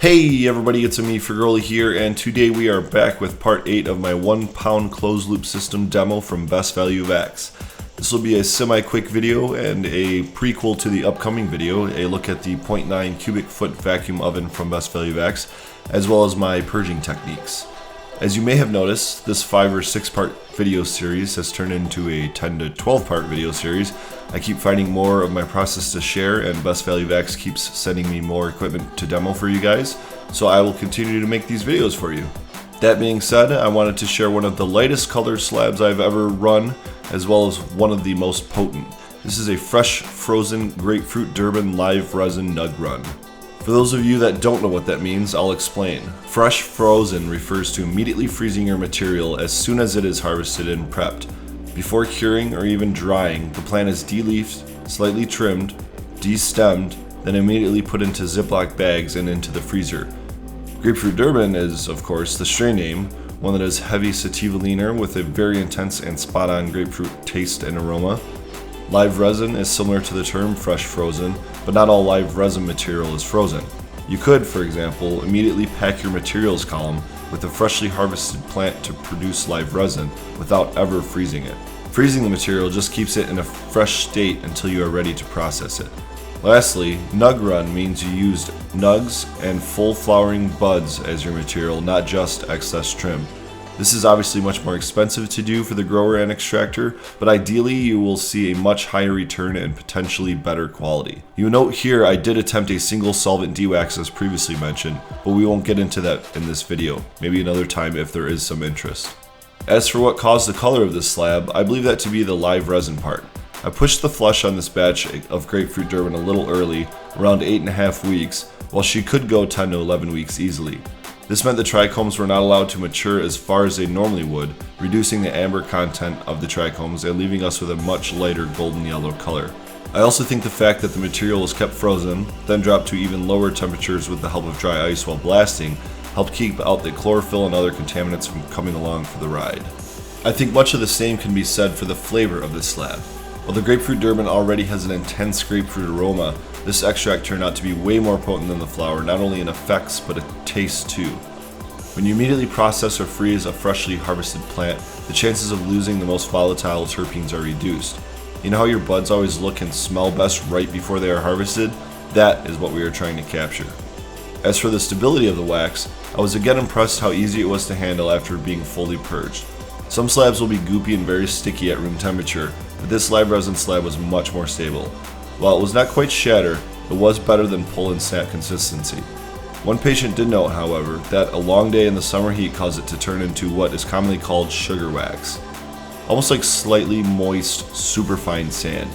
Hey everybody, it's me Fergoli here, and today we are back with part 8 of my 1 pound closed loop system demo from Value Vacs. This will be a semi-quick video and a prequel to the upcoming video, a look at the 0.9 cubic foot vacuum oven from Value Vacs, as well as my purging techniques. As you may have noticed, this 5 or 6 part video series has turned into a 10 to 12 part video series. I keep finding more of my process to share, and Value Vacs keeps sending me more equipment to demo for you guys, so I will continue to make these videos for you. That being said, I wanted to share one of the lightest color slabs I've ever run, as well as one of the most potent. This is a fresh frozen Grapefruit Durban live resin nug run. For those of you that don't know what that means, I'll explain. Fresh frozen refers to immediately freezing your material as soon as it is harvested and prepped. Before curing or even drying, the plant is de-leafed, slightly trimmed, de-stemmed, then immediately put into Ziploc bags and into the freezer. Grapefruit Durban is, of course, the strain name, one that is heavy sativa leaner with a very intense and spot-on grapefruit taste and aroma. Live resin is similar to the term fresh frozen, but not all live resin material is frozen. You could, for example, immediately pack your materials column with a freshly harvested plant to produce live resin without ever freezing it. Freezing the material just keeps it in a fresh state until you are ready to process it. Lastly, nug run means you used nugs and full flowering buds as your material, not just excess trim. This is obviously much more expensive to do for the grower and extractor, but ideally you will see a much higher return and potentially better quality. You note here I did attempt a single solvent dewax as previously mentioned, but we won't get into that in this video, maybe another time if there is some interest. As for what caused the color of this slab, I believe that to be the live resin part. I pushed the flush on this batch of Grapefruit Durban a little early, around 8.5 weeks, while she could go 10 to 11 weeks easily. This meant the trichomes were not allowed to mature as far as they normally would, reducing the amber content of the trichomes and leaving us with a much lighter golden yellow color. I also think the fact that the material was kept frozen, then dropped to even lower temperatures with the help of dry ice while blasting, helped keep out the chlorophyll and other contaminants from coming along for the ride. I think much of the same can be said for the flavor of this slab. While the Grapefruit Durban already has an intense grapefruit aroma, this extract turned out to be way more potent than the flower, not only in effects but a taste too. When you immediately process or freeze a freshly harvested plant, the chances of losing the most volatile terpenes are reduced. You know how your buds always look and smell best right before they are harvested? That is what we are trying to capture. As for the stability of the wax, I was again impressed how easy it was to handle after being fully purged. Some slabs will be goopy and very sticky at room temperature, but this live resin slab was much more stable. While it was not quite shatter, it was better than pull and snap consistency. One patient did note, however, that a long day in the summer heat caused it to turn into what is commonly called sugar wax. Almost like slightly moist, superfine sand.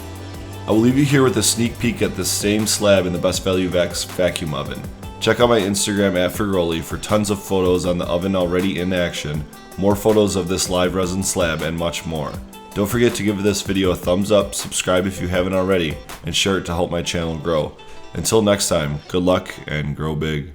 I will leave you here with a sneak peek at this same slab in the Value Vacs vacuum oven. Check out my Instagram at Fergoli for tons of photos on the oven already in action, more photos of this live resin slab, and much more. Don't forget to give this video a thumbs up, subscribe if you haven't already, and share it to help my channel grow. Until next time, good luck and grow big.